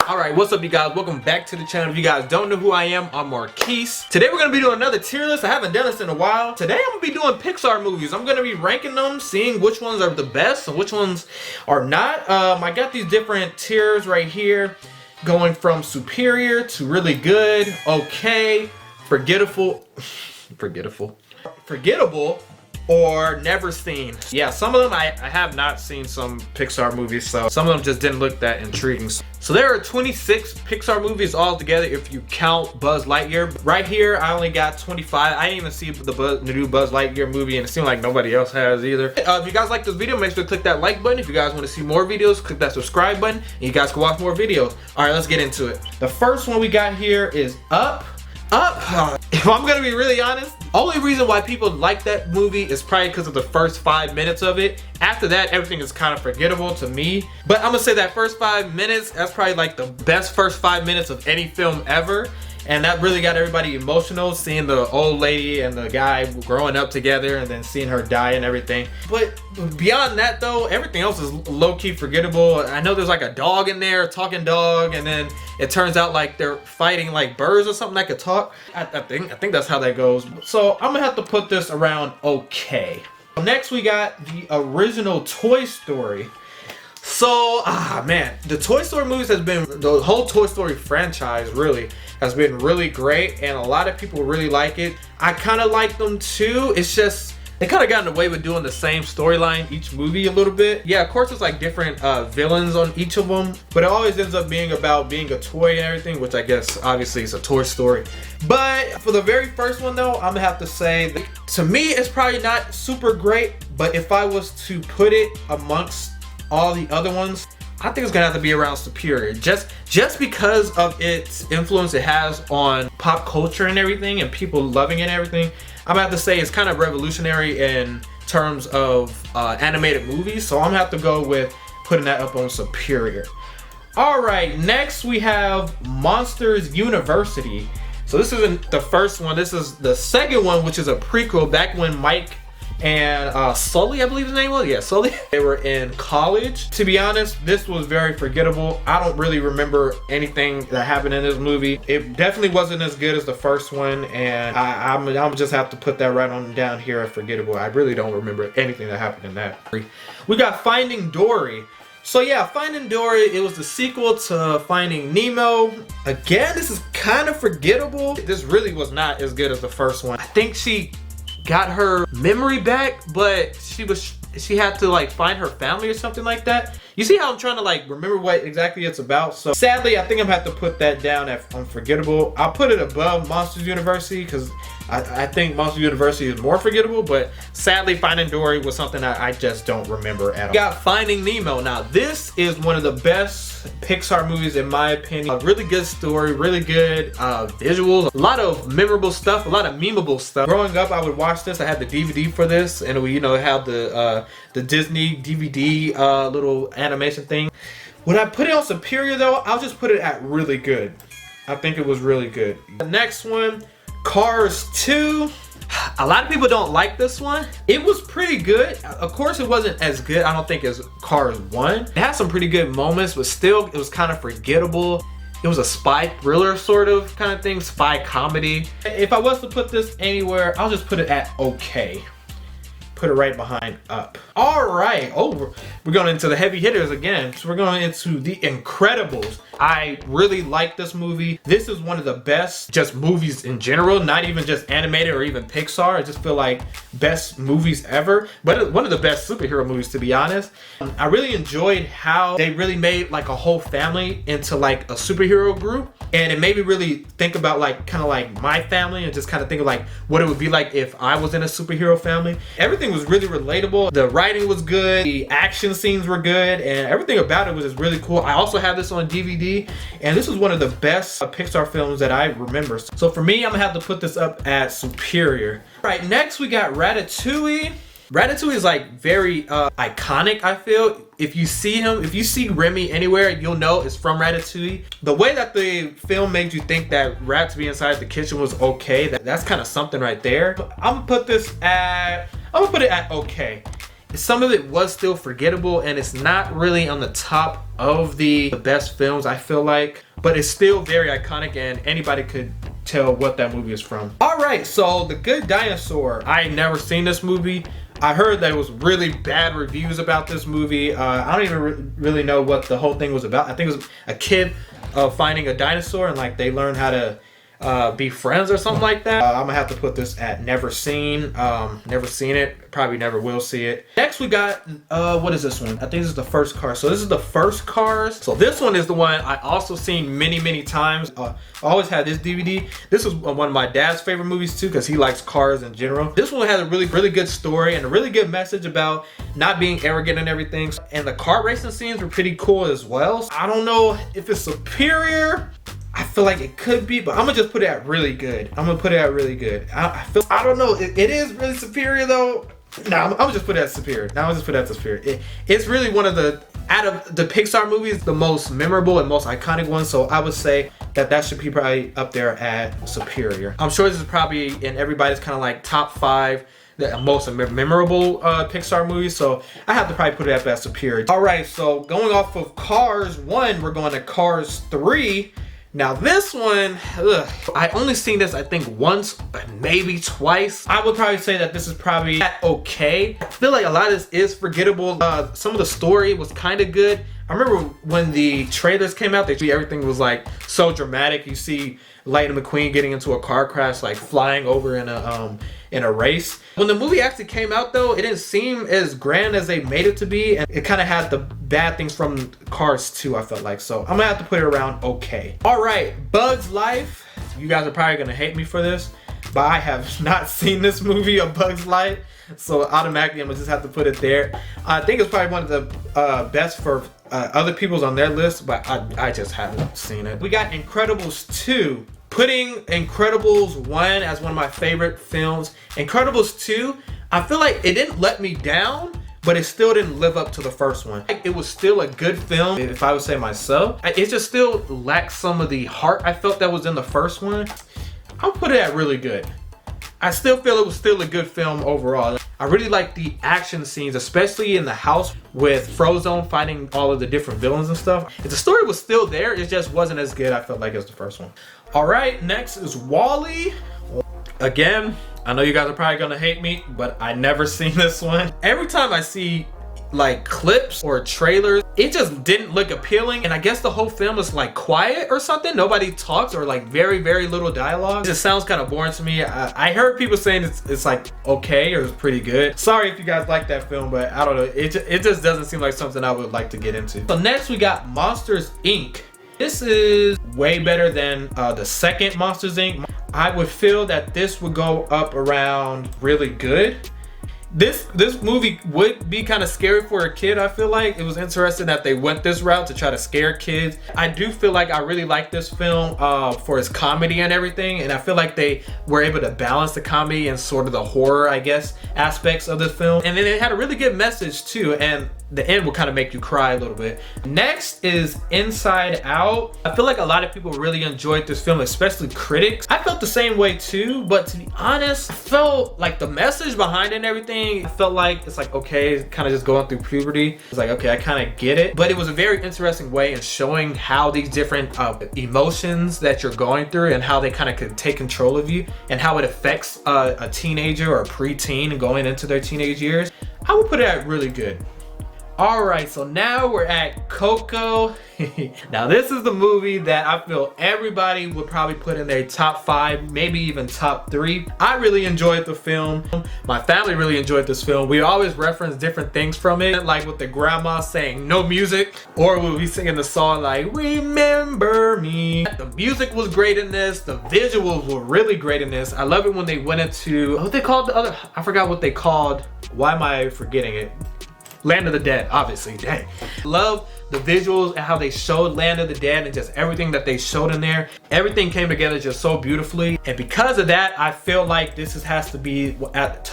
Alright, what's up you guys? Welcome back to the channel. If you guys don't know who I am, I'm Marquise. Today we're going to be doing another tier list. I haven't done this in a while. Today I'm going to be doing Pixar movies. I'm going to be ranking them, seeing which ones are the best and which ones are not. I got these different tiers right here, going from superior to really good, okay, forgettable, or never seen. Yeah, some of them I have not seen some Pixar movies, so some of them just didn't look that intriguing. So there are 26 Pixar movies all together if you count Buzz Lightyear. Right here, I only got 25. I didn't even see the new Buzz Lightyear movie, and it seemed like nobody else has either. If you guys like this video, make sure to click that like button. If you guys want to see more videos, click that subscribe button, and you guys can watch more videos. All right, let's get into it. The first one we got here is Up. If I'm gonna be really honest, only reason why people like that movie is probably because of the first 5 minutes of it. After that, everything is kind of forgettable to me. But I'm gonna say that first 5 minutes, that's probably like the best first 5 minutes of any film ever. And that really got everybody emotional, seeing the old lady and the guy growing up together and then seeing her die and everything. But beyond that though, everything else is low-key forgettable. I know there's like a dog in there, a talking dog, and then it turns out like they're fighting like birds or something that could talk. I think that's how that goes. So I'm gonna have to put this around okay. Next we got the original Toy Story. So, man, the Toy Story movies the whole Toy Story franchise really has been really great, and a lot of people really like it. I kind of like them too. It's just, they kind of got in the way with doing the same storyline each movie a little bit. Yeah, of course, it's like different villains on each of them, but it always ends up being about being a toy and everything, which I guess obviously is a Toy Story. But for the very first one though, I'm gonna have to say that, to me, it's probably not super great, but if I was to put it amongst all the other ones, I think it's gonna have to be around superior, just because of its influence it has on pop culture and everything, and people loving it and everything. I'm gonna have to say it's kind of revolutionary in terms of animated movies, so I'm gonna have to go with putting that up on superior. All right, next we have Monsters University. So this isn't the first one, this is the second one, which is a prequel back when Mike and Sully, I believe his name was, yeah, Sully, they were in college. To be honest, this was very forgettable. I don't really remember anything that happened in this movie. It definitely wasn't as good as the first one, and I'm just have to put that right on down here as forgettable. I really don't remember anything that happened in that. We got Finding Dory. So yeah, Finding Dory, it was the sequel to Finding Nemo. Again, this is kind of forgettable. This really was not as good as the first one. I think she got her memory back, but she had to like find her family or something like that. You see how I'm trying to like remember what exactly it's about? So sadly, I think I'm gonna have to put that down at unforgettable. I'll put it above Monsters University because I think Monsters University is more forgettable, but sadly Finding Dory was something I just don't remember at all. We got Finding Nemo. Now this is one of the best Pixar movies in my opinion. A really good story, really good visuals, a lot of memorable stuff, a lot of memeable stuff. Growing up, I would watch this. I had the DVD for this, and we have the Disney DVD little animation thing. When I put it on superior though, I'll just put it at really good. I think it was really good. The next one, Cars 2. A lot of people don't like this one. It was pretty good. Of course, it wasn't as good, I don't think, as Cars 1. It had some pretty good moments, but still, it was kind of forgettable. It was a spy thriller sort of kind of thing, spy comedy. If I was to put this anywhere, I'll just put it at okay. Put it right behind Up. All right, we're going into the heavy hitters again. So we're going into The Incredibles. I really like this movie. This is one of the best just movies in general, not even just animated or even Pixar. I just feel like best movies ever, but one of the best superhero movies, to be honest. I really enjoyed how they really made like a whole family into like a superhero group, and it made me really think about like kind of like my family and just kind of think of like what it would be like if I was in a superhero family. Everything was really relatable. The writing was good, the action scenes were good, and everything about it was just really cool. I also have this on DVD, and this is one of the best Pixar films that I remember. So for me, I'm gonna have to put this up at superior. All right, next we got Ratatouille. Ratatouille is like very iconic, I feel. If you see Remy anywhere, you'll know it's from Ratatouille. The way that the film made you think that rats being inside the kitchen was okay, that's kind of something right there. I'm gonna put it at okay. some of it was still forgettable, and it's not really on the top of the best films, I feel like, but it's still very iconic and anybody could tell what that movie is from. All right, so The Good Dinosaur. I ain't never seen this movie. I heard that it was really bad reviews about this movie. I don't even really know what the whole thing was about. I think it was a kid finding a dinosaur and like they learn how to be friends or something like that. I'm gonna have to put this at never seen. Never seen it, probably never will see it. Next we got what is this one? I think this is the first Cars. So this is the first Cars. So this one is the one I also seen many times. I always had this DVD. This was one of my dad's favorite movies too, because he likes cars in general. This one has a really good story and a really good message about not being arrogant and everything, and the car racing scenes were pretty cool as well. I don't know if it's superior. I feel like it could be, but I'm gonna just put it at really good. I'm gonna put it at really good. I don't know. It is really superior though. No, I'm gonna just put it at superior. Now I'm just put it at superior. It's really one of the, out of the Pixar movies, the most memorable and most iconic one. So I would say that should be probably up there at superior. I'm sure this is probably in everybody's kind of like top 5 the most memorable Pixar movies, so I have to probably put it up at superior. All right, so going off of Cars 1, we're going to Cars 3. Now this one, I only seen this I think once, maybe twice. I would probably say that this is probably okay. I feel like a lot of this is forgettable. Some of the story was kind of good. I remember when the trailers came out, everything was like so dramatic. You see Lightning McQueen getting into a car crash, like flying over in a race. When the movie actually came out though, it didn't seem as grand as they made it to be, and it kind of had the bad things from Cars 2, I felt like. So I'm gonna have to put it around okay. All right, Bug's Life. You guys are probably gonna hate me for this, but I have not seen this movie, A Bug's Life, so automatically I'm gonna just have to put it there. I think it's probably one of the best for other people's on their list, but I just haven't seen it. We got Incredibles 2. Putting Incredibles 1 as one of my favorite films. Incredibles 2, I feel like it didn't let me down, but it still didn't live up to the first one. It was still a good film, if I would say myself. It just still lacks some of the heart I felt that was in the first one. I'll put it at really good. I still feel it was still a good film overall. I really like the action scenes, especially in the house with Frozone fighting all of the different villains and stuff. If the story was still there, it just wasn't as good, I felt like, as the first one. All right, next is WALL-E. Again, I know you guys are probably gonna hate me, but I never seen this one. Every time I see like clips or trailers, it just didn't look appealing, and I guess the whole film is like quiet or something. Nobody talks, or like very little dialogue. It just sounds kind of boring to me. I heard people saying it's like okay, or it's pretty good. Sorry if you guys like that film, but I don't know, it just doesn't seem like something I would like to get into. So next we got Monsters Inc. This is way better than the second Monsters Inc. I would feel that this would go up around really good. This movie would be kind of scary for a kid. I feel like it was interesting that they went this route to try to scare kids. I do feel like I really like this film for its comedy and everything, and I feel like they were able to balance the comedy and sort of the horror, I guess, aspects of this film. And then it had a really good message too, and the end will kind of make you cry a little bit. Next is Inside Out. I feel like a lot of people really enjoyed this film, especially critics. I felt the same way too, but to be honest, I felt like the message behind it and everything, I felt like it's like, okay, kind of just going through puberty. It's like, okay, I kind of get it. But it was a very interesting way in showing how these different emotions that you're going through and how they kind of could take control of you, and how it affects a teenager or a preteen and going into their teenage years. I would put it at really good. All right, so now we're at CoCo. Now this is the movie that I feel everybody would probably put in their top 5, maybe even top 3. I really enjoyed the film. My family really enjoyed this film. We always reference different things from it, like with the grandma saying no music, or we'll be singing the song like Remember Me. The music was great in this. The visuals were really great in this. I love it when they went into, what they called the other, I forgot what they called. Why am I forgetting it? Land of the Dead, obviously, dang. Love the visuals and how they showed Land of the Dead and just everything that they showed in there. Everything came together just so beautifully. And because of that, I feel like this has to be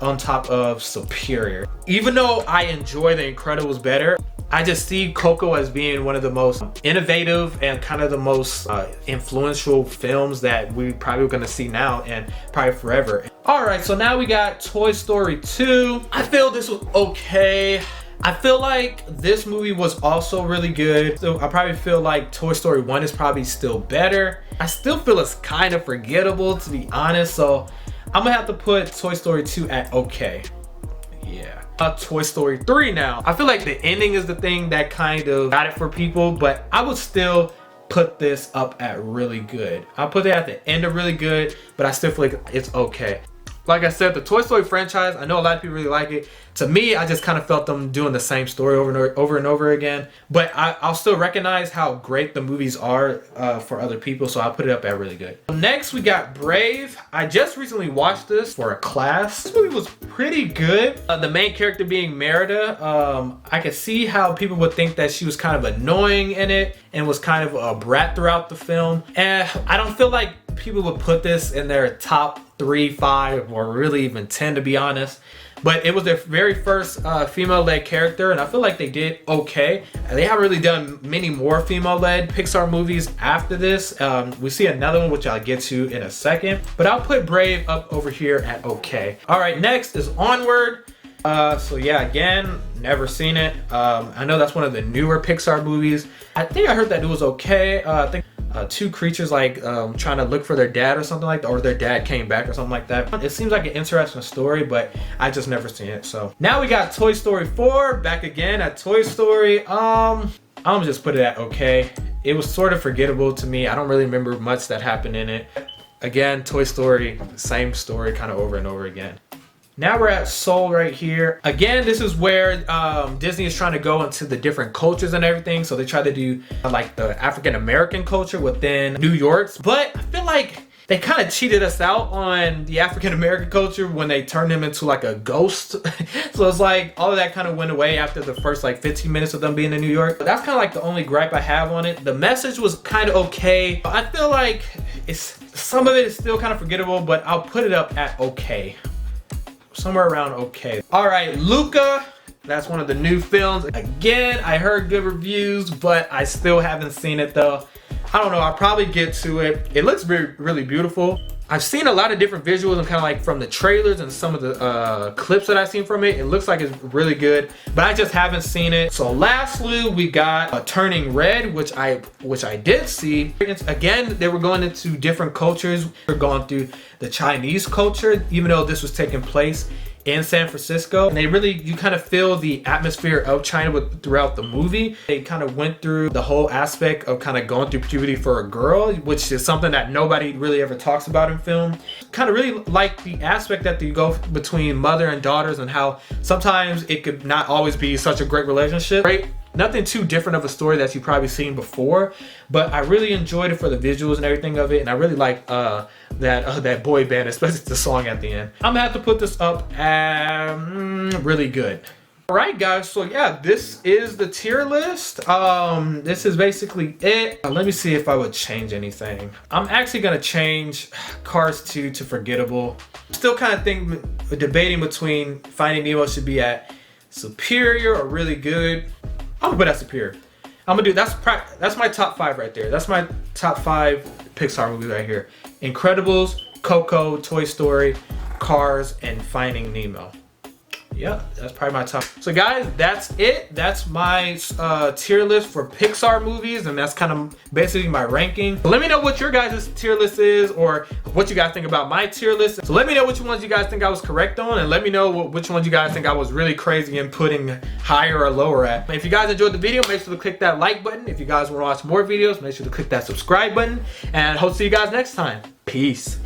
on top of Superior. Even though I enjoy The Incredibles better, I just see CoCo as being one of the most innovative and kind of the most influential films that we probably gonna see now and probably forever. All right, so now we got Toy Story 2. I feel this was okay. I feel like this movie was also really good. So I probably feel like Toy Story 1 is probably still better. I still feel it's kind of forgettable, to be honest. So I'm gonna have to put Toy Story 2 at okay. Yeah. Toy Story 3 now. I feel like the ending is the thing that kind of got it for people, but I would still put this up at really good. I'll put it at the end of really good, but I still feel like it's okay. Like I said, the Toy Story franchise, I know a lot of people really like it. To me, I just kind of felt them doing the same story over and over again. But I'll still recognize how great the movies are for other people, so I'll put it up at really good. Next, we got Brave. I just recently watched this for a class. This movie was pretty good. The main character being Merida, I could see how people would think that she was kind of annoying in it and was kind of a brat throughout the film. And I don't feel like people would put this in their top 3, 5, or really even 10, to be honest. But it was their very first female-led character, and I feel like they did okay. They haven't really done many more female-led Pixar movies after this. We see another one, which I'll get to in a second. But I'll put Brave up over here at okay. All right, next is Onward. So yeah, again, never seen it. I know that's one of the newer Pixar movies. I think I heard that it was okay. I think two creatures like trying to look for their dad or something like that, or their dad came back or something like that. It seems like an interesting story, but I just never seen it. So now we got Toy Story 4 back again at Toy Story. I'm gonna just put it at okay. It was sort of forgettable to me. I don't really remember much that happened in it. Again, Toy Story, same story kind of over and over again. Now we're at Soul right here. Again, this is where Disney is trying to go into the different cultures and everything. So they try to do like the African-American culture within New York's. But I feel like they kind of cheated us out on the African-American culture when they turned him into like a ghost. So it's like all of that kind of went away after the first like 15 minutes of them being in New York. But that's kind of like the only gripe I have on it. The message was kind of okay. I feel like some of it is still kind of forgettable, but I'll put it up at okay. Somewhere around okay. All right, Luca. That's one of the new films. Again, I heard good reviews, but I still haven't seen it though. I don't know, I'll probably get to it. It looks really beautiful. I've seen a lot of different visuals and kind of like from the trailers and some of the clips that I've seen from it. It looks like it's really good, but I just haven't seen it. So lastly, we got Turning Red, which I did see. Again, they were going into different cultures. We're going through the Chinese culture, even though this was taking place in San Francisco. And you kind of feel the atmosphere of China throughout the movie. They kind of went through the whole aspect of kind of going through puberty for a girl, which is something that nobody really ever talks about in film. Kind of really like the aspect that you go between mother and daughters and how sometimes it could not always be such a great relationship, right? Nothing too different of a story that you've probably seen before, but I really enjoyed it for the visuals and everything of it, and I really like that boy band, especially the song at the end. I'm gonna have to put this up at really good. All right, guys, so yeah, this is the tier list. This is basically it. Let me see if I would change anything. I'm actually gonna change Cars 2 to forgettable. Still kind of debating between Finding Nemo should be at superior or really good. I'm gonna put that superior. I'm gonna do that's my top 5 right there. That's my top 5 Pixar movies right here. Incredibles, CoCo, Toy Story, Cars, and Finding Nemo. Yeah, that's probably my top. So guys, that's it. That's my tier list for Pixar movies, and that's kind of basically my ranking. So let me know what your guys' tier list is, or what you guys think about my tier list. So let me know which ones you guys think I was correct on, and let me know which ones you guys think I was really crazy in putting higher or lower at. If you guys enjoyed the video, make sure to click that like button. If you guys want to watch more videos, make sure to click that subscribe button, and hope to see you guys next time. Peace.